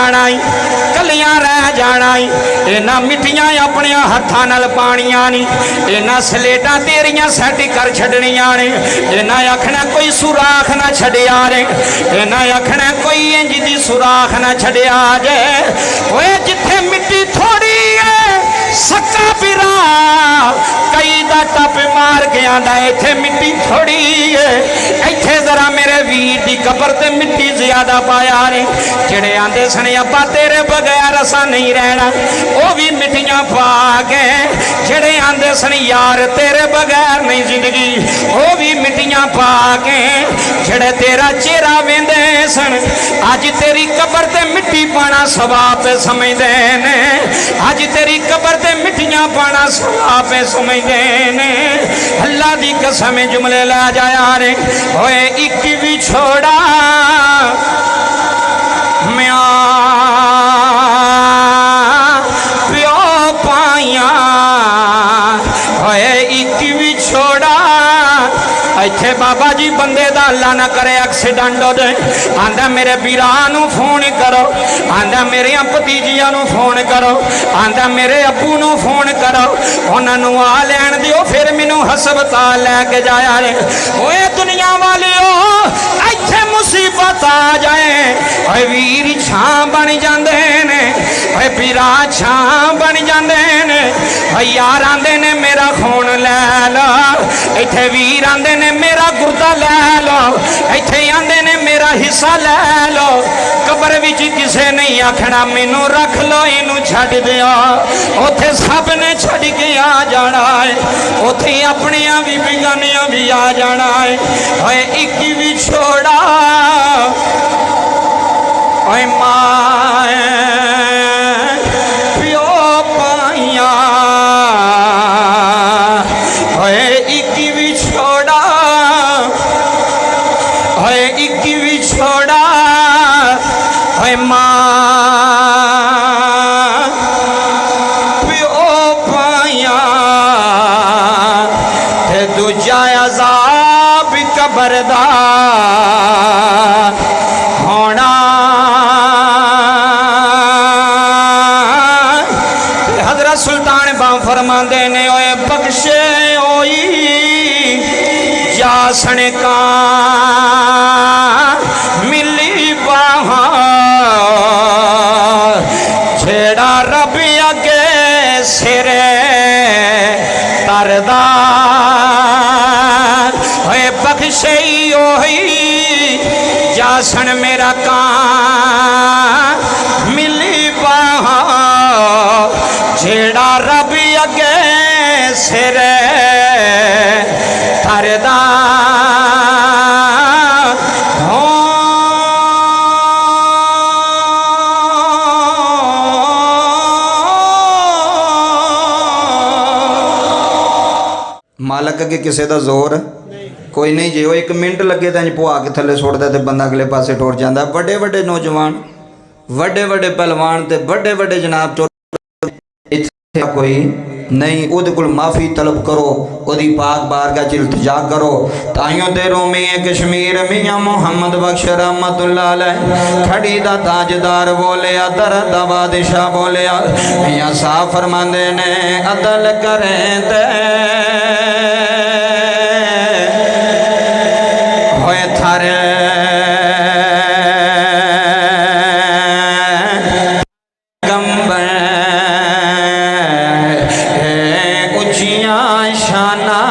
जाना ही, कलियां रह जाना ही। इन्हां मिट्टियां अपने हत्थां नाल पाणियां नी, इन्हां स्लेटां तेरियां सैट कर छड्डणियां ने। इन्हां आखना कोई सुराख ना छड्डिया रे, इन्हां आखना कोई इंज दी सुराख ना छड्डिया जे। ओए जिथे मिट्टी थोड़ी है सक्का पिरा कई दा टप मार के आंदा इथे मिट्टी थोड़ी है, इथे जरा मेरे वीर दी कबर ते मिट्टी ज्यादा पाया रे। जेड़े आंदे सन अब्बा तेरे बगैर असा नहीं रहना, वो भी मिट्टियां पा के। जेड़े आंदे सन यार तेरे बगैर नहीं जिंदगी, वो भी मिट्टियां पा के। जेड़े तेरा चेहरा वेंदे सन अज तेरी कबर ते मिट्टी पाना सवाब समझदे ने, अज तेरी कबर ते मिट्टियां पाना सवाब समझदे ने। अल्लाह दी कसम जुमले ला जाया रे। ओए एक भी छोड़ा म्या प्यो पाइया, ओए एक भी छोड़ा। इत्थे बाबा जी बंदे दा अल्लाह ना करे एक्सीडेंट हो जाए, आंदा मेरे वीरां नूं फोन करो, आंदा मेरे भतीजियां नूं फोन करो, आंदा मेरे अब्बू नूं फोन करो, उन्हां नूं आ लैण दिओ फिर मैनूं हस्पताल लैके जाया रे। ओए दुनिया वालिओ इत्थे मुसीबत आ जाए, ओए वीर छां बन जांदे ने, ओए वीरा छां बन जांदे ने। ओए यार आंदे ने मेरा खून लै लो, इत्थे वीर आंदे ने मेरा गुर्दा लै लो, इत्थे आंदे ने मेरा हिस्सा लै लो। कबर विच किसे नहीं आखना मैनू रख लो इनू छड्ड दिओ, उत्थे सब ने छड्ड के आ जाना है, उत्थे अपनियां भी बेगानियां भी आ जाना है। ओए एक भी छोड़ा ओए मां प्यो पाइया, ओए एक भी छोड़ा, ओए एक भी छोड़ा। ओए मां प्यो पाइया ते दूजा अज़ाब कबर दा होना। हज़रत सुल्तान बाम फरमांदे ने ओए बख्शे होई जासन का मिली बाहा, छेड़ा रब अगे सिरे तरदा। ओए बख्शे होई जासन मेरा का मिली बाहा, छेड़ा रब अगे सिरे तरदा। मालक अगे किसी का जोर कोई नहीं, जे वो एक मिनट लगे तो पुआ के थले सुटदा तो बंदा अगले पासे टुर जाता। बड़े बड़े नौजवान, बड़े बड़े पहलवान ते बड़े बड़े जनाब इत्थे कोई नहीं, उहदे कोल माफ़ी तलब करो, उहदी पाक बारगाह च इल्तिजा करो। ताइयों ते रोमी कश्मीर मियाँ मुहम्मद बख्श रहमतुल्लाह अलैह खड़ी दा ताजदार बोलिया, दरद दा बादशाह बोलिया। मियाँ साहब फरमांदे ने अदल करें ते होए थारे शाना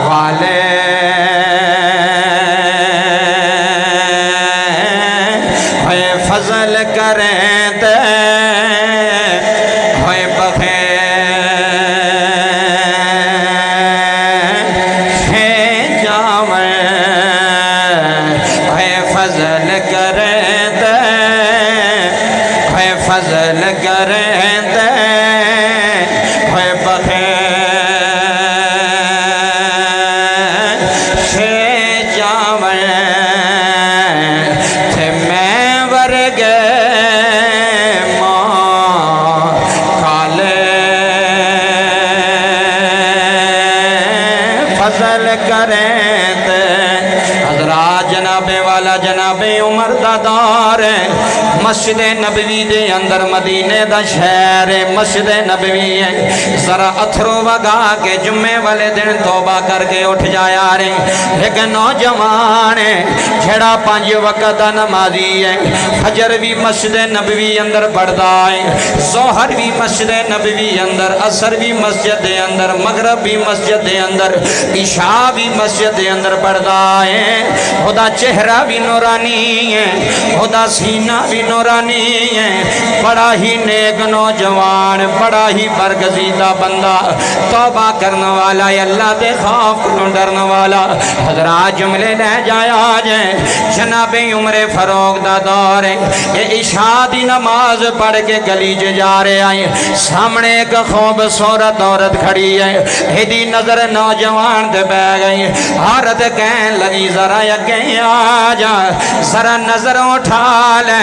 वाले फजल करें ते होए बखे जावे, होए फजल करें ते होए फजल करें ते होए बखे जावे थे मैं वर्गे मां काले फजल करें ते हजरात जनाबे वाला والا جناب عمر دا دور ہے مسجد نبوی دے اندر مدینے دا شہر ہے مسجد نبوی ہے ذرا اتھرو وگا کے جمعے والے دن توبہ کر کے اٹھ جایا رہے ایک نوجوان ہے جھڑا 5 وقت دا نمازی ہے فجر بھی مسجد نبوی اندر پڑھدا ہے ظہر بھی مسجد نبوی اندر عصر بھی مسجد دے اندر مغرب بھی مسجد دے اندر عشاء بھی مسجد دے اندر پڑھدا ہے خدا چہرہ بھی نورانی ہے خدا سینہ بھی نورانی ہے بڑا ہی نیک نوجوان بڑا ہی برگزیدہ بندہ توبہ کرنے والا اللہ دے خوف کو ڈرنے والا حضرات جملے لے جایا جائے جناب عمر فاروق دا دور ہے یہ عشاء دی نماز پڑھ کے گلی جا رہے آئے سامنے ایک خوبصورت عورت کھڑی ہے ہدی نظر نوجوان دے بہ گئی عورت کہنے لگی ذرا یقین آ جا ذرا نظر اٹھا لے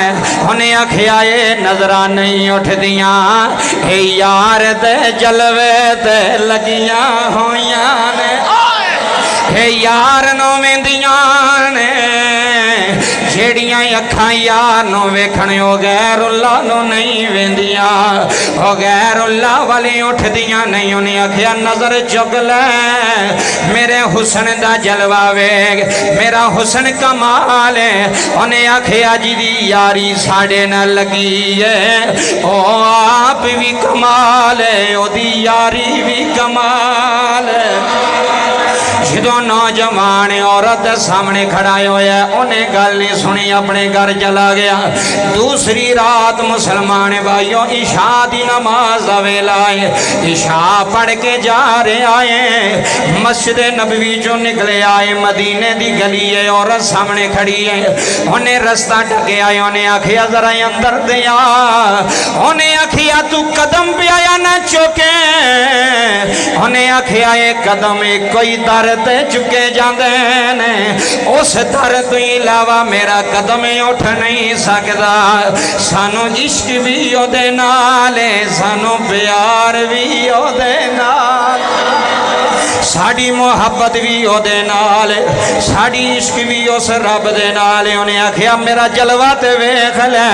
انہیں آکھیا یہ نظرہ نہیں اٹھ دیاں اے یار دے جلوے تے لگیاں ہویاں نے اے یار نو ویندیاں نے جیڑیاں اکھاں یار نو ویکھنے او غیر اللہ نو نہیں ویندیاں او غیر اللہ والی اٹھ دیاں نہیں انہیں آکھیا نظر چک لے میرے حسن دا جلوہ ویگ میرا حسن کمال ہے انہیں آکھیا جی دی یاری ساڑے نہ لگی ہے او آپ بھی کمال ہے او دی یاری بھی کمال ہے جدو نوجوان عورت سامنے کھڑا ہویا انہیں گل نہیں سنی اپنے گھر چلا گیا دوسری رات مسلمان بھائیوں عشاء دی نماز ویلا آئے عشاء پڑھ کے جا رہے آئے مسجد نبوی جو نکلے آئے مدینے دی گلی ہے عورت سامنے کھڑی ہے انہیں رستہ ٹکے آئے انہیں آکھیا ذرا اندر دیا انہیں آکھیا تو قدم پہ آیا نہ چوکے انہیں آکھیا ایک قدم ایک کوئی در تے چکے جاندے نے اس در تو علاوہ میرا قدم اٹھ نہیں سکدا سانو عشق بھی او دے نالے سانو پیار بھی او دے نال ساڑی محبت بھی او دے نال ساڑی عشق بھی اس رب دے نال انہیں آکھیا میرا جلوہ تے ویکھ لے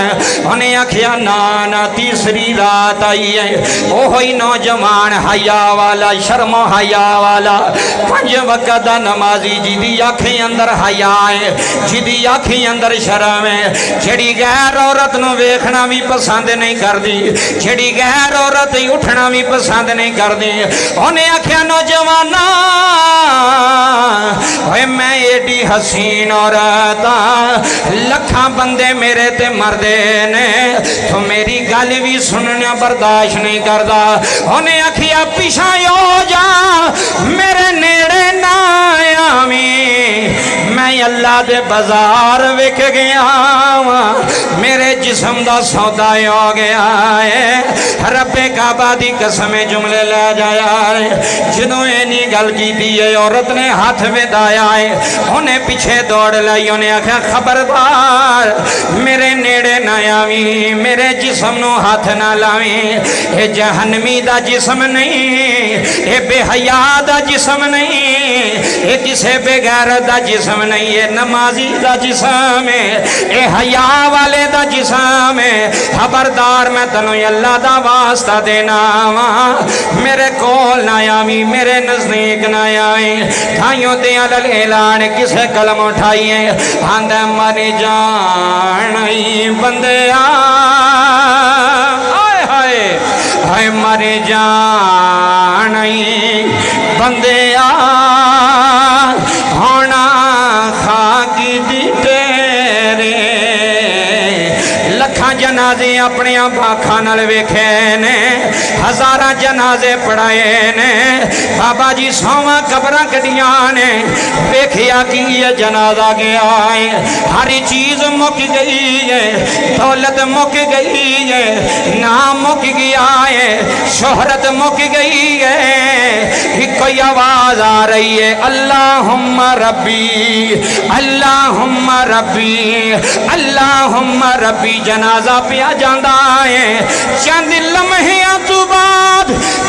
انہیں آکھیا نانا تیسری رات آئی ہے اوہی نوجوان حیا والا شرم و حیا والا 5 وقت دا نمازی جدی آنکھیں اندر حیا ہے جدی آنکھیں اندر شرم ہے جڑی غیر عورت نو ویکھنا بھی پسند نہیں کر دی جڑی غیر عورت اٹھنا بھی پسند نہیں کر دی انہیں آکھیا نوجوانا میں ایڈی حسین عورت لکھاں بندے میرے تے مردے نے تو میری گل بھی سننا برداشت نہیں کردا انہیں آکھیا پیچھے ہو جا میرے نیڑے نہ آویں میں اللہ دے بازار وک گیا میرے جسم دا سودا ہو گیا ہے رب کعبہ دی قسم جملے لے جایا جدوں اینی گل کیتی ہے عورت نے ہاتھ ودایا ہے انہیں پیچھے دوڑ لائی انہیں آکھا خبردار میرے نیڑے نہ آویں میرے جسم نو ہاتھ نہ لاویں اے جہنمی دا جسم نہیں اے بے حیا دا جسم نہیں اے کسے بے غیرت دا جسم نہیں اے نمازی دا جسم ہے اے حیا والے دا جسم ہے خبردار میں تنو اللہ دا واسطہ دینا میرے کول نہ آویں میرے نزدیک نہ آئیں تھائیوں دے اعلان کسے قلم اٹھائیے آندے مری جانئی بندے آئے ہائے ہائے مری جانئی بندے ہونا خاکی دی تیرے لکھاں جنازے اپنے آنکھاں نال ویکھے نے ہزاراں جنازے پڑھائے نے بابا جی سواں قبراں کڈیاں نے ویکھیا کہ یہ جنازہ گیا ہے ہر چیز مک گئی ہے دولت مک گئی ہے نام مک گیا ہے شہرت مک گئی ہے کوئی آواز آ رہی ہے اللہم ربی اللہم ربی اللہم ربی جنازہ पिया जांदा है। चंद लम्हियां तू बाद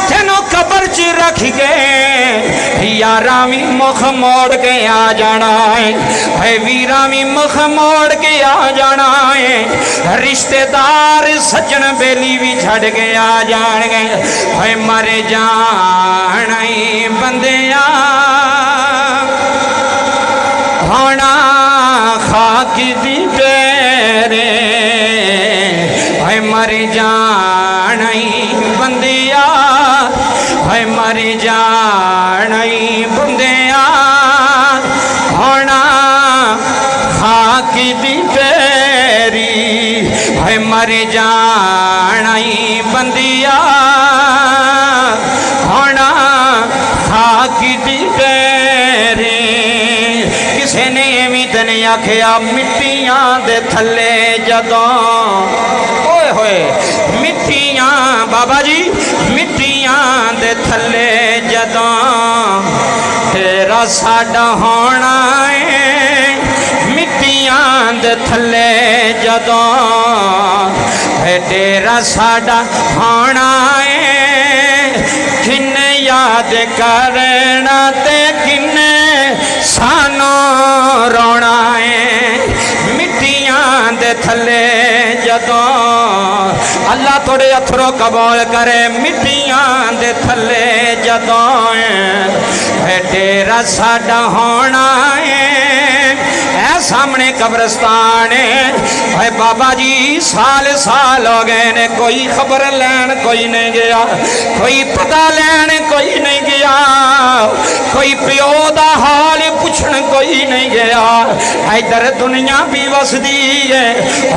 तेनों कब्र च रख गए यारा भी मुख मोड़ के आ जाना है वीरा भी मुख मोड़ के आ जाना है रिश्तेदार सज्जन बेली भी छड़ के आ जाएंगे है मरे जाना बंदिया होना खाक दी तेरे है मरे जाना बंदिया है मरे जाना बंदिया होना खाक दी तेरी है मरे जाना बंदिया होना खाक दी तेरी। किसे ने भी तने आखिया मिट्टियां दे थले जदों ओए होए मिट्टियां बाबा जी मिट्टियां दे थले जदों तेरा साडा होना है मिट्टियां दे थले जदों है तेरा साडा होना है किन्ने याद करना ते किन्ने सानो रोना है मिट्टियां दे थले जदों अल्लाह थोड़े अथरों कबूल करे मिट्टियां दे थले जदों है तेरा साडा होना है सामने कब्रस्तान है बाबा जी साल साल हो गए ने कोई खबर लैन कोई नहीं गया कोई पता लैन कोई नहीं गया कोई प्यो दा हाल पुछण कोई नहीं गया इधर दुनिया भी वसदी है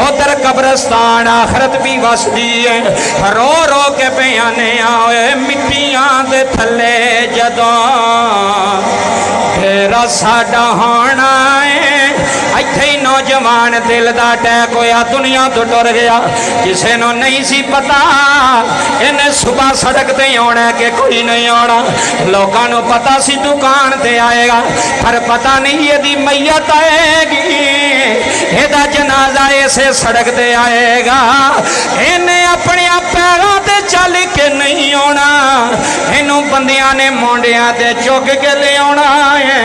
उधर कब्रस्तान आखरत भी वसदी है रो रो के बयाने आए मिट्टियां दे थले जदों तेरा साडा होना है इत्थे ही नौजवान दिल दा अटैक होया दुनिया तो टुर गया किसी को नहीं सी पता इन्हें सुबह सड़क ते आना कि कोई नहीं आना लोगों को पता सी दुकान ते आएगा पर पता नहीं यदि मैयत आएगी एदा जनाजा इसे सड़क ते आएगा इन्हें अपने पैरों ते चल के नहीं आना इनू बंदियां ने मोंडियां ते चुक के ले आना है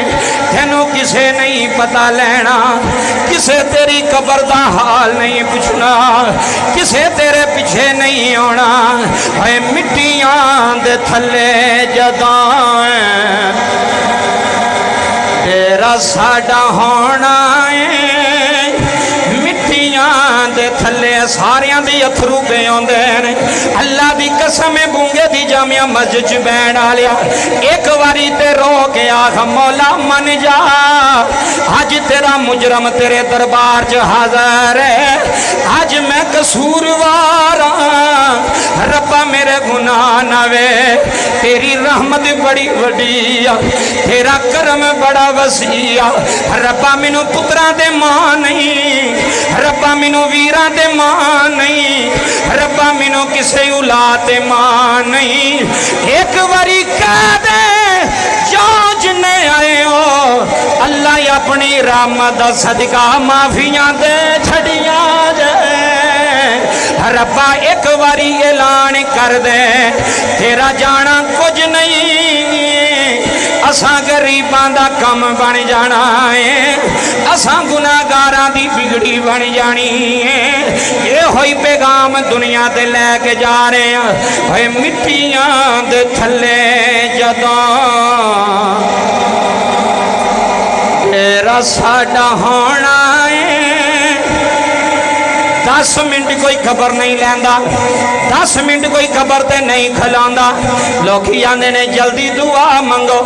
तेनू किसे नहीं पता लेना किसे तेरी कब्र दा हाल नहीं पूछना किसे तेरे पीछे नहीं आना है मिट्टियां दे थले जदों तेरा साडा होना है दे थले सारियां दी अथरू पे आउंदे ने अल्लाह दी कसम है बूंगे दी जामिया मस्जिद च बैठ आलिया एक बारी ते रो के आख मौला मन जा अज तेरा मुजरम तेरे दरबार च हाज़र है अज मैं कसूरवार रब्बा मेरे गुनाह ना वे तेरी रहमत बड़ी वड्डी आ तेरा करम बड़ा वसीआ रब्बा मैनू पुत्रा दे मां नहीं रब्बा मैनू वीरा दे मां नहीं रब्बा मैनू किसे औलाद दे मां नहीं एक बारी कह दे जाओ जिन्ने आए हो अल्लाह अपनी रहमत दा सदका माफियां दे छड़िया जे रब्बा एक बारी ऐलान कर दे तेरा जाना कुछ नहीं असां गरीबां दा कम बन जाना है असां गुनाहगारां दी बिगड़ी बन जानी है ये होई पैगाम दुनिया ते लैके जा रहे हैं ओए मिट्टियां दे थले जदों तेरा साडा होना है 10 मिनट कोई खबर नहीं लैंदा 10 मिनट कोई खबर ते नहीं खिलांदा लोकी आंदे ने जल्दी दुआ मंगो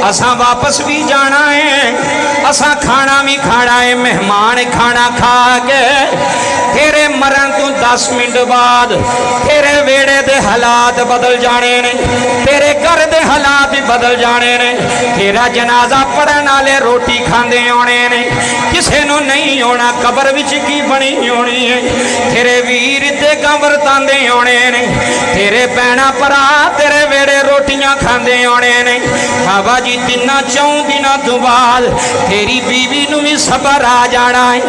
असां वापस भी जाना है असां खाना भी खाना है मेहमान खाना खा के तेरे मरण तू 10 मिनट बाद तेरे वेड़े दे हालात बदल जाने ने तेरे घर दे हालात बदल जाने ने तेरा जनाजा पढ़न वाले रोटी खांदे आने ने किसे नूं नहीं आना कबर विच की बनी होनी है तेरे वीर ते कबर तांदे आने ने तेरे भैणा भरा तेरे वेड़े रोटियां खांदे आने ने बाबा जी 3-4 दिनों तो बाद तेरी बीवी नूं भी सबर आ जाना है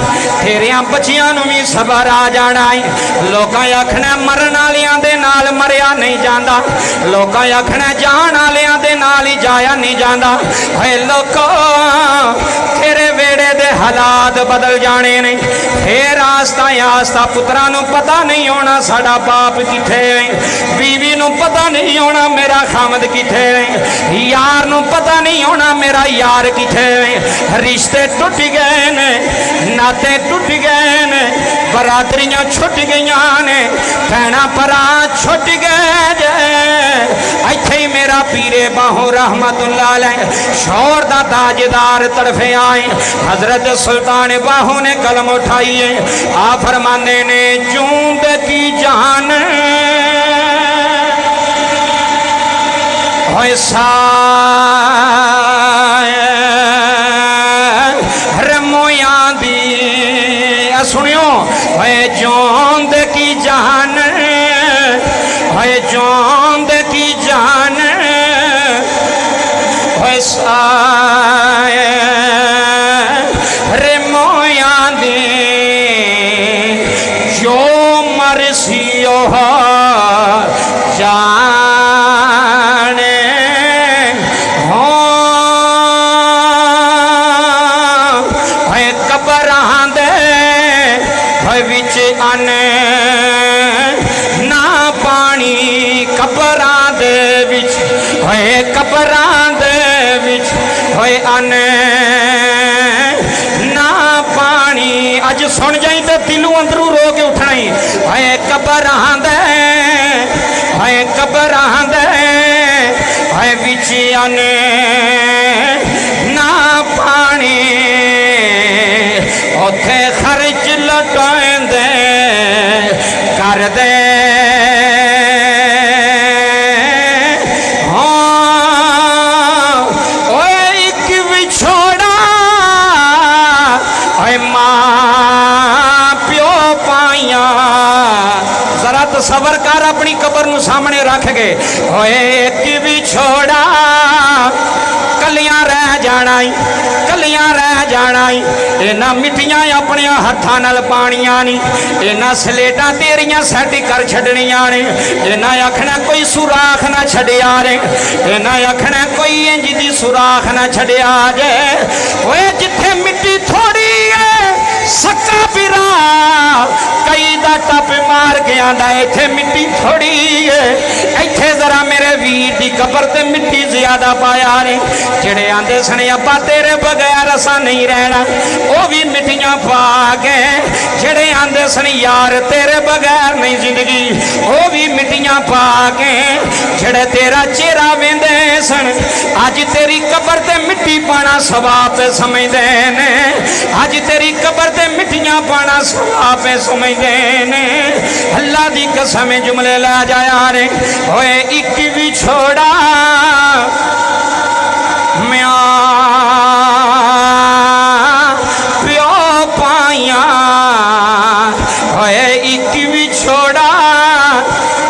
तेरे बच्चियां नूं भी सबर वार आ जाना है। लोकां आखना मरन वालियां दे नाल मरिया नहीं जांदा, लोकां आखना जान वालियां दे नाल ही जाया नहीं जांदा। है लोको तेरे वेड़े दे हालात बदल जाने ने, फिर आस्ता आस्ता पुत्रां नूं पता नहीं होना साडा बाप किथे है, बीवी नूं पता नहीं होना मेरा खामद किथे है, यार नूं पता नहीं होना मेरा यार किथे है। रिश्ते टुट गए ने, नाते टुट गए ने, बरादरियां छुट गईयां ने, भैणां भरा छुट गए जे। इत्थे ही मेरा पीरे बाहों रहमतुल्लाह अलैह शौर दा ताजदार तरफे आए हजरत सुल्तान बाहों ने कलम उठाई है। आ फरमाने ने चूंद की जान रमोया दी सुनियो है चौंद की जान, है चौंद की जान रे मोया दी जो मरसियो जाने हो है कबरां दे विच आने ना पानी, कबरां दे विच है कबरां दे विच है आने ना पानी। अज सुन जाई तो दिलों अंदरों रो के उठना ही है कबरां दे, है कबरां दे है विच आने ना पानी। उथे खर्च लटाएंदे कर दे सबर कर अपनी कबर नूं सामने रख के होए एक भी छोड़ा कलियां रह जाना, कलियां रह जाना। इन्हां मिट्टियां अपने हत्थां नाल पाणियां नी, इन्हां सलेटां तेरियां सैट कर छड्डणियां ने। इन्हां आखना कोई सुराख ना छड्डिया रे, इन्हां आखना कोई इंज दी सुराख ना छड्डिया जे। ओए जिथे मिट्टी थोड़ी है सक्का पिरा कई दा टप मार के आंदा इथे मिट्टी थोड़ी है, इथे जरा मेरे वीर दी कबर ते मिट्टी ज्यादा पाया ने। जेड़े आंदे सने अब्बा तेरे बगैर असा नहीं रहना, वो भी मिट्टियां पा के, जेड़े आंदे सन यार तेरे बगैर नहीं जिंदगी, वो भी मिट्टियां पा के, जेड़े तेरा चेहरा वेंदे सन अज तेरी कबर ते मिट्टी पाना सवाब समझदे ने, अज तेरी कबर ते मिट्टियां पाना सवाब समझदे ने। अल्लाह दी कसम जुमले ला जाया रे होए एक भी छोड़ा म्या प्यो पाइया होए एक भी छोड़ा।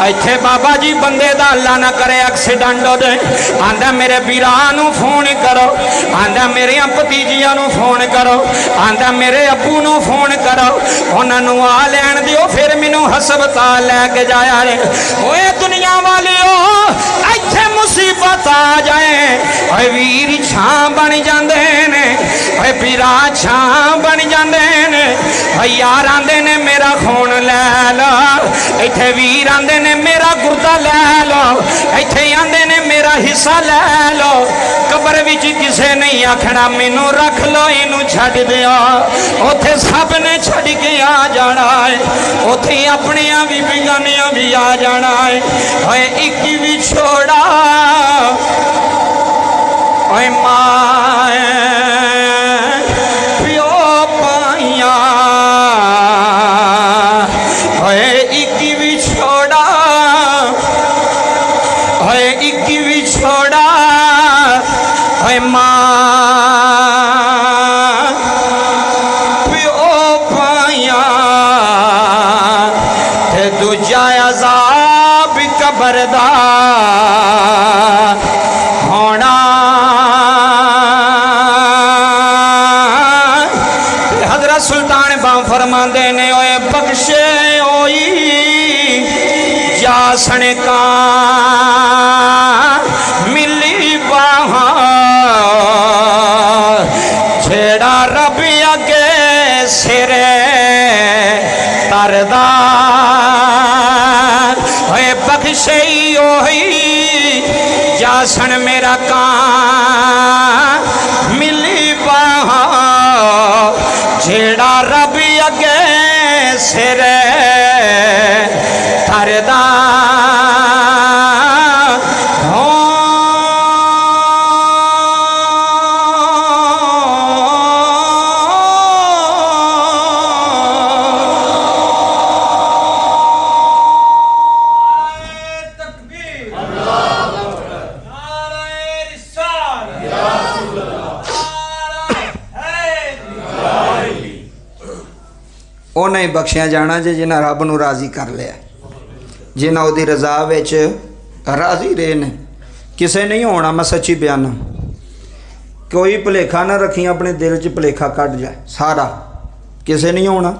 इत्थे बाबा जी बंदे दा अल्लाह ना करे एक्सीडेंट हो जाए, आंदा मेरे वीरां नूं फोन करो, आंदा मेरे भतीजियां नूं फोन करो, आंदा मेरे अब्बू नूं फोन करो, उन्हां नूं आ लैण दिओ फिर मैनूं हस्पताल लैके जाया रे। ओए दुनिया वालिओ इत्थे मुसीबत आ जाए ओए वीर छां बन जांदे ने, ओए वीरां छां बन जांदे ने। ओए यार आंदे ने मेरा खून लै लो, इत्थे वीर आंदे ने मेरा गुर्दा लै लो, इत्थे आंदे ने मेरा हिस्सा लै लो। कबर विच किसे नहीं आखना मैनू रख लो इनू छड्ड दिया, उथे सब ने छड्ड के आ जाना है, उथे अपने भी बेगानियां भी आ जाना है। ओए एक भी छोड़ा ओए माए प्यो पाइया ओए एक भी छोड़ा, ओए एक भी छोड़ा ओए मां प्यो पाइया ते दूजा अज़ाब कबर दा होना ने ओए बख्शे होई जासन का मिली बाहा छेड़ा रब अगे सिरे तरदा ओए बख्शे होई जासन मेरा का मिली बाहा छेड़ा रब अगे सिरे तरदा ਉਹਨੇ ਹੀ ਬਖਸ਼ਿਆ ਜਾਣਾ ਜੇ ਜਿਨ੍ਹਾਂ ਰੱਬ ਨੂੰ ਰਾਜ਼ੀ ਕਰ ਲਿਆ, ਜਿਨ੍ਹਾਂ ਉਹਦੀ ਰਜ਼ਾ ਵਿੱਚ ਰਾਜ਼ੀ ਰਹੇ ਨੇ। ਕਿਸੇ ਨਹੀਂ ਹੋਣਾ, ਮੈਂ ਸੱਚੀ ਬਿਆਨਾ, ਕੋਈ ਭੁਲੇਖਾ ਨਾ ਰੱਖੀ, ਆਪਣੇ ਦਿਲ 'ਚ ਭੁਲੇਖਾ ਕੱਢ ਜਾਏ ਸਾਰਾ, ਕਿਸੇ ਨਹੀਂ ਹੋਣਾ।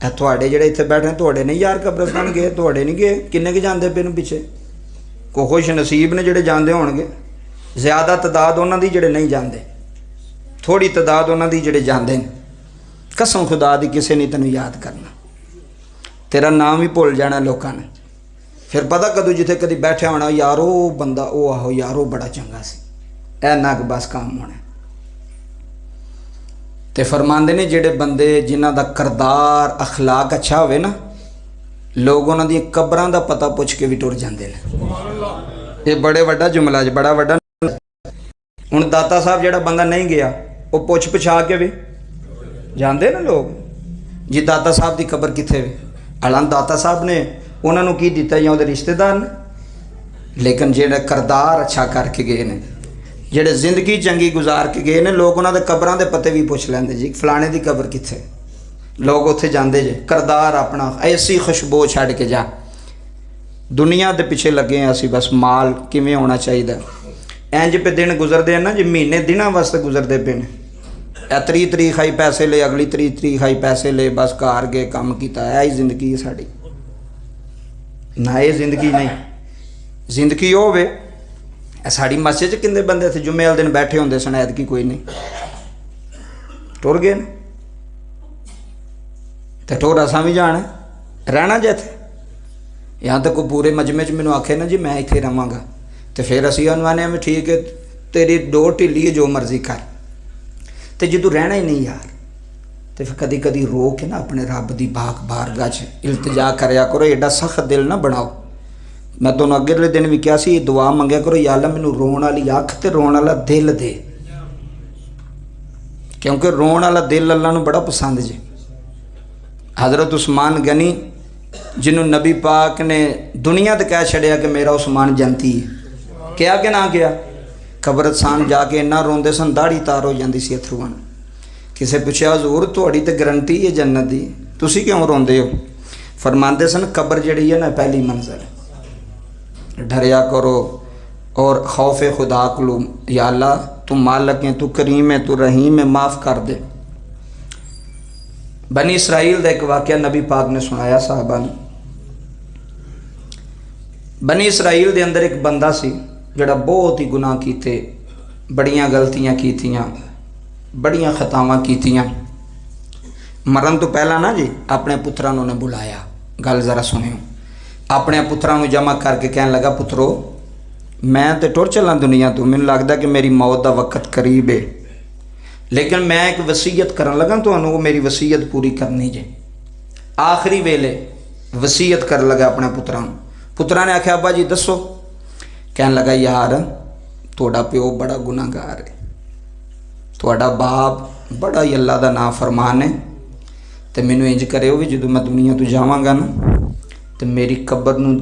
ਇਹ ਤੁਹਾਡੇ ਜਿਹੜੇ ਇੱਥੇ ਬੈਠੇ ਤੁਹਾਡੇ ਨਹੀਂ ਯਾਰ ਕਬਰਸਤਾਨ ਗਏ, ਤੁਹਾਡੇ ਨਹੀਂ ਗਏ, ਕਿੰਨੇ ਕੁ ਜਾਂਦੇ ਪਏ ਨੂੰ ਪਿੱਛੇ, ਕੋਈ ਖੁਸ਼ ਨਸੀਬ ਨੇ ਜਿਹੜੇ ਜਾਂਦੇ ਹੋਣਗੇ। ਜ਼ਿਆਦਾ ਤਾਦਾਦ ਉਹਨਾਂ ਦੀ ਜਿਹੜੇ ਨਹੀਂ ਜਾਂਦੇ, ਥੋੜੀ ਤਾਦਾਦ ਉਹਨਾਂ ਦੀ ਜਿਹੜੇ ਜਾਂਦੇ ਨੇ। कसम खुदा दी किसी ने तेन याद करना, तेरा नाम ही भुल जाना लोगों ने। फिर पता कदों जिथे कभी बैठा होना यार वो बंदा वो आहो यार वो बड़ा चंगा सी, ऐना क बस काम होना। तो फरमाते ने जेडे बंदे जिन्हां दा करदार अखलाक अच्छा होवे ना, लोग उन्हां दी कब्रां दा पता पुछ के भी टुर जांदे ने। ये बड़े वड्डा जुमला ज, बड़ा वड्डा। हुण दाता साहब जेड़ा बंदा नहीं गया वो पुछ पछा के भी जाते ना लोग जी दाता साहब की कबर कितने वे, हालांकि दाता साहब ने उन्होंने की दिता या उहदे रिश्तेदार ने, लेकिन जेड़े करदार अच्छा करके गए ने, जेड़े जिंदगी चंगी गुजार के गए ने, लोग उन्होंने कबरां दे पते भी पूछ लेंदे जी फलाने की कबर कित्थे, लोग उत्थे जांदे जे। करदार अपना ऐसी खुशबू छड़ के जा, दुनिया दे पिछे लगे हैं असी, बस माल किवें होना चाहिए। इंज पे दिन गुजरते हैं ना जी, महीने दिनों वास्ते गुजरते पे ने। 30 तरीक आई पैसे ले, अगली 30 तरीक आई पैसे ले, बस घर गए काम किया। यही जिंदगी है साड़ी ना, ये जिंदगी नहीं। जिंदगी हो वे साड़ी मस्जिद च कितने बंदे थे जुम्मे वाले दिन बैठे होंगे सन, ऐतकी कोई नहीं, टुर गए न। तो टुर असा भी जाना रहना जे इत्थे, यहाँ तक कोई पूरे मजमे च मैनू आखे ना जी मैं इत्थे रहांगा, तो फिर असीं आने में ठीक है तेरी डोर ढिली है जो मर्जी कर। तो जो रहना ही नहीं यार, तो फिर कदी कदी रो के ना अपने रब की बारगाह च इल्तिजा करया करो, एडा सख्त दिल ना बनाओ। मैं तुहानूं अगले दिन भी कहा सी, दुआ मंगया करो या अल्लाह मैनूं रोण वाली अख ते रोण वाला दिल दे, क्योंकि रोण वाला दिल अल्लाह नूं बड़ा पसंद जे। हज़रत उस्मान गनी जिन्हों नबी पाक ने दुनिया ते कह छड़िया कि मेरा उस्मान जनती है, क्या कि ना क्या, कब्रस्तान जाके इन्ना रोंदे सन, दाढ़ी तार हो जाती सी अथरूआं। किसे पूछा हजूर तुहाड़ी ते गारंटी है जन्नत दी, तुसी क्यों रोंदे हो? फरमाते सन कब्र जिहड़ी है ना पहली मंजिल, डरिया करो और खौफ खुदा को, या अल्लाह तू मालिक है, तू करीम है, तू रहीम है, माफ़ कर दे। बनी इसराइल का एक वाक़या नबी पाक ने सुनाया साहबा ने। बनी इसराइल के अंदर एक बंदा सी जिहड़ा बहुत ही गुनाह कीते, बड़ियां गलतियां कीतियां, बड़ियां खतावां कीतियां। मरण तो पहला ना जी अपने पुत्रां नूं ने बुलाया, गल जरा सुनियो। अपने पुत्रां नूं जमा करके कहन लगा, पुत्रो मैं तो टुर चला दुनिया तो, मैनूं लगदा कि मेरी मौत का वक्त करीब है, लेकिन मैं एक वसीयत करन लगा, तुहानूं वो मेरी वसीयत पूरी करनी जे। आखिरी वेले वसीयत कर लगा अपने पुत्रां नूं। पुत्रां ने आख्या अब्बा जी दसो। कहन लगा यार तुहाडा प्यो बड़ा गुनाहगार है, तुहाडा बाप बड़ा ही अल्लाह का नाम फरमान है, तो मैनूं इंज करियो भी जदों मैं दुनिया तो जावांगा ना, तो मेरी कबर नूं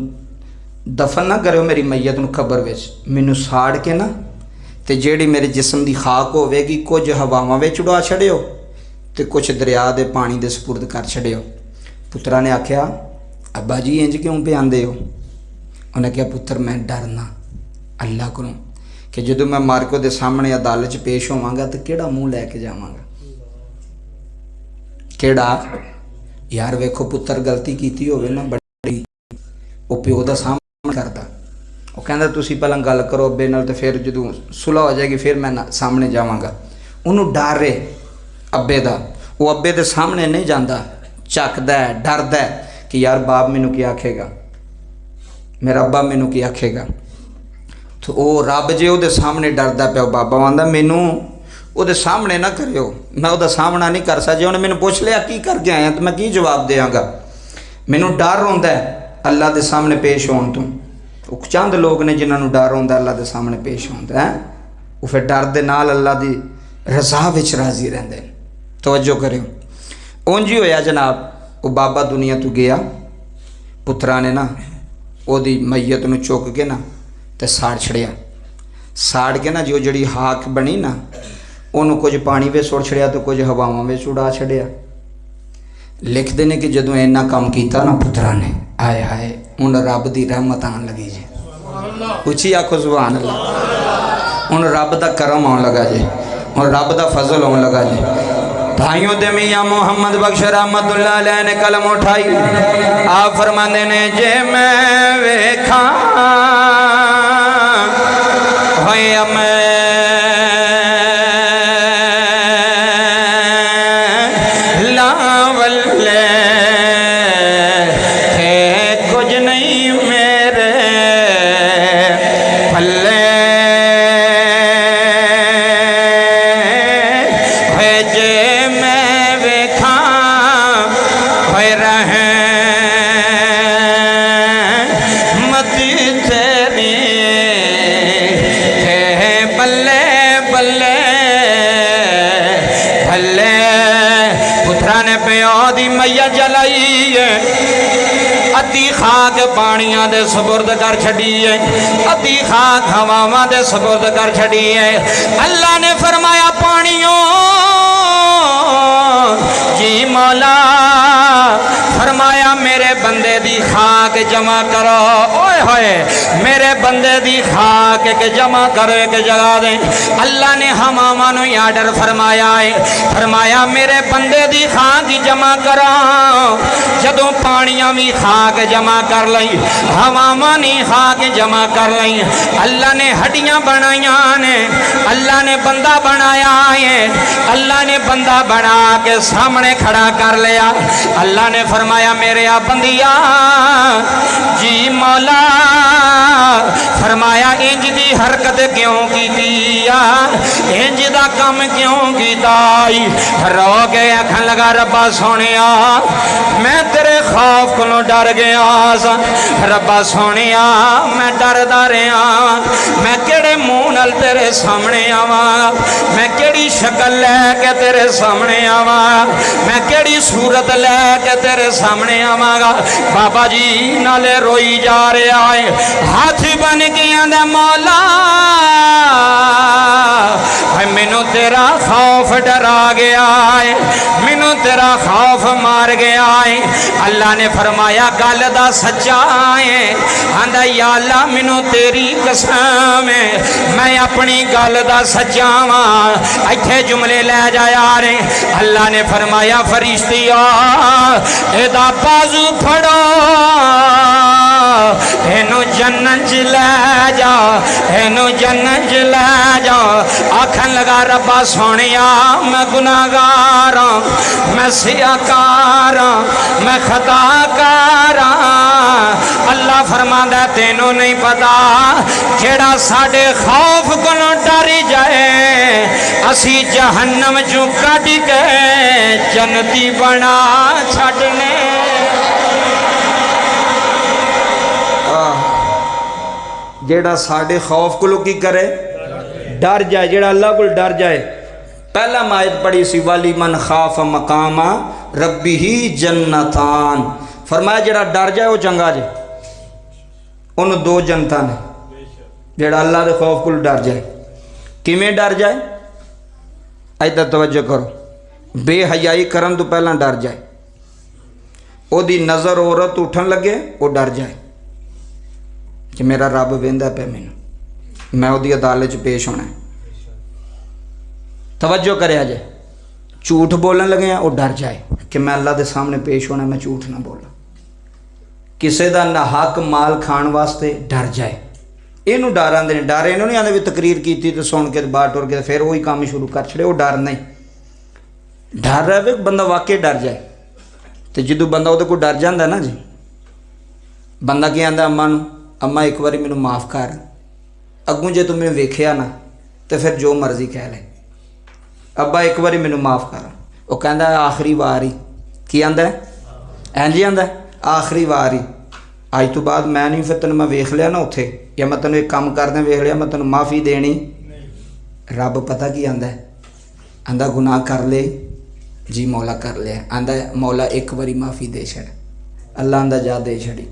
दफन ना करियो, मेरी मैयत नूं कबर विच मैनूं साड़ के ना, तो जिहड़ी मेरे जिस्म की खाक होवेगी कुछ हवावां विच उड़ा छड़ियो, तो कुछ दरिया के पानी के सपुरद कर छड़ियो। पुत्रा ने आख्या अब्बा जी इंज क्यों पे आंदे हो? उन्हें कहा पुत्र मैं डरना अल्लाह को कि जदों मैं मर के उहदे सामने अदालत पेश होवांगा तो किहड़ा मूँह लैके जावांगा, किहड़ा यार वेखो पुत्र गलती की होवे ना बड़ी, वो प्यो का सामना करता, वो कहता तुसी पहला गल करो अब्बे नाल ते फिर जदों सुलह हो जाएगी फिर मैं सामने जावांगा। उन्होंने डर है अब्बे दा, वो अब्बे दे सामने नहीं जाता, झकदा है डरदा है कि यार बाप मैनू की आखेगा, मेरा अब्बा मैनू की आखेगा। तो वो रब जे वो सामने डरदा पिया, बाबा आंदा मैनू वो सामने ना करियो, मैं वो सामना नहीं कर सकता। जे उन्हें मैंने पूछ लिया की करके आया तो मैं की जवाब देंगा। मैनू डर होंदा है अल्लाह के सामने पेश होने तो। वो चंद लोग ने जिन्होंने डर होंदा अल्लाह के सामने पेश होंदा है, वो फिर डर दे नाल अल्लाह की रज़ा विच राजी रहंदे। तवज्जो करियो। उंज ही होया जनाब, वो बाबा दुनिया तो गया, पुत्रा ने ना ओदी मैयत नूं चुक के ना ते साड़ छड़िया, साड़ के ना जो जड़ी हाक बनी ना उन्होंने कुछ पानी में सुट छड़िया तो कुछ हवावां में उड़ा छड़िया। लिखते ने कि जदों इन्ना काम किया ना पुत्रा ने, आए हाय हुण रब दी रहमत आन लगी जी। उची आखो सुभान अल्लाह। हुण रब दा करम आउण लगा जी, हुण रब दा फजल आउण लगा जी। भाइयों ते मियां मोहम्मद बख्श रहमतुल्लाह अलैह ने कलम उठाई, आप फरमांदे ने जे मैं वेखा होया मैं मैया जलाई है, अद्धी खाक पानिया दे सुपुर्द कर छड़ी है, अद्धी खाक हवावां दे सुपुर्द कर छड़ी है। अल्लाह ने फरमाया पानियों जी मौला, फरमाया मेरे बंदे दी खाक जमा करो, ओए होए मेरे बंदे दी खाक के जमा करो एक जगह दे। अल्लाह ने हवावां नूं आर्डर फरमाया है, फरमाया मेरे बंदे दी खाक जमा करो। जदों पानियां भी खाक जमा कर लई, हवावां नी खाक जमा कर लई, अल्लाह ने हड्डियां बनाइया ने, अल्लाह ने बंदा बनाया है, अल्लाह ने बंदा बना के सामने खड़ा कर लिया। अल्लाह ने फरमाया मेरे आ बंदिया जी मौला, फरमाया इंज दी हरकत क्यों की, इंज दा काम क्यों कीता। रो के आखन लगा रब्बा सोनिया मैं तेरे खौफ को डर गया सा, रब्बा सोनिया मैं डरदा रहा, मैं केड़े मुंह नाल तेरे सामने आवा, मैं केड़ी शक्ल लैके तेरे सामने आवा, मैं केड़ी सूरत लैके तेरे सामने आवांगा। बाबा जी नाले रोई जा रहा है, हाथ बन गया दे मौला मैनू तेरा खौफ डरा गया है, मैनू तेरा खौफ मार गया है। अल्लाह ने फरमाया गल दा सच्चा है, आंदा या अल्लाह मैनू तेरी कसम है मैं अपनी गल दा सच्चा वां। इत्थे जुमले लै जाया रे। अल्लाह ने फरमाया फरिश्तिया एदा बाजू फड़ो, एनू जन्नत च लै जा, एनू जन्नत च लै जा। आखन लगा रब्बा सोनिया मैं गुनाहगार, मैं सियाकार, मैं खताकार। अल्लाह फरमांदा तेनू नहीं पता जेड़ा साडे खौफ कोलों डर जाए असी जहन्नम चों कढ के जन्नती बना छड्डने। जेड़ा साडे खौफ कोलों की करे डर जाए, जेड़ा अल्लाह को डर जाए। पहला मायत पढ़ी सी वाली मन खाफ मकामा रब्बी ही जन्नतान, फरमाया जेड़ा डर जाए वो चंगा जे। उन दो जनता ने जेड़ा अल्लाह के खौफ को डर जाए। किवें डर जाए? इधर तवज्जो करो। बेहयाई करन तो पहला डर जाए, ओदी नज़र औरत उठन लगे वो डर जाए कि मेरा रब वेंदा पे मैनू, मैं ओदी अदालत च पेश होना है। तवज्जो करे जे ਝੂਠ ਬੋਲਣ ਲੱਗਿਆ ਉਹ ਡਰ ਜਾਏ ਕਿ ਮੈਂ ਅੱਲਾ ਦੇ ਸਾਹਮਣੇ ਪੇਸ਼ ਹੋਣਾ, ਮੈਂ ਝੂਠ ਨਾ ਬੋਲਾਂ। ਕਿਸੇ ਦਾ ਨਾਹਕ ਮਾਲ ਖਾਣ ਵਾਸਤੇ ਡਰ ਜਾਏ, ਇਹਨੂੰ ਡਰ ਆਉਂਦੇ ਨੇ। ਡਰ ਇਹਨੂੰ ਨਹੀਂ ਆਉਂਦੇ ਵੀ ਤਕਰੀਰ ਕੀਤੀ ਤੇ ਸੁਣ ਕੇ ਬਾਹਰ ਟੁਰ ਕੇ ਫਿਰ ਉਹੀ ਕੰਮ ਸ਼ੁਰੂ ਕਰ ਛੜੇ, ਉਹ ਡਰ ਨਹੀਂ। ਡਰ ਰਹੇ ਬੰਦਾ ਵਾਕਈ ਡਰ ਜਾਏ। ਤੇ ਜਦੋਂ ਬੰਦਾ ਉਹਦੇ ਕੋਲ ਡਰ ਜਾਂਦਾ ਨਾ ਜੀ, ਬੰਦਾ ਕੀ ਆਂਦਾ ਅੰਮਾ ਨੂੰ, ਅੰਮਾ ਇੱਕ ਵਾਰੀ ਮੈਨੂੰ ਮਾफ़ ਕਰ, ਅੱਗੋਂ ਜੇ ਤੂੰ ਮੈਨੂੰ ਵੇਖਿਆ ਨਾ ਤੇ ਫਿਰ ਜੋ ਮਰਜ਼ੀ ਕਹਿ ਲੈ, ਅੱਬਾ ਇੱਕ ਵਾਰੀ ਮੈਨੂੰ ਮਾफ़ ਕਰ। ਉਹ ਕਹਿੰਦਾ ਆਖਰੀ ਵਾਰ ਹੀ। ਕੀ ਆਂਦਾ? ਇੰਝ ਹੀ ਆਂਦਾ ਆਖਰੀ ਵਾਰ ਹੀ, ਅੱਜ ਤੋਂ ਬਾਅਦ ਮੈਂ ਨਹੀਂ, ਫਿਰ ਤੈਨੂੰ ਮੈਂ ਵੇਖ ਲਿਆ ਨਾ ਉੱਥੇ, ਜਾਂ ਮੈਂ ਤੈਨੂੰ ਇੱਕ ਕੰਮ ਕਰਦਿਆਂ ਵੇਖ ਲਿਆ, ਮੈਂ ਤੈਨੂੰ ਮਾफ़ੀ ਦੇਣੀ। ਰੱਬ ਪਤਾ ਕੀ ਆਂਦਾ? ਆਂਦਾ ਗੁਨਾਹ ਕਰ ਲੈ ਜੀ ਮੌਲਾ ਕਰ ਲਿਆ। ਆਂਦਾ ਮੌਲਾ ਇੱਕ ਵਾਰੀ ਮਾफ़ੀ ਦੇ ਛੱਡ। ਅੱਲਾ ਆਂਦਾ ਜਾ ਦੇ ਛੜੀ।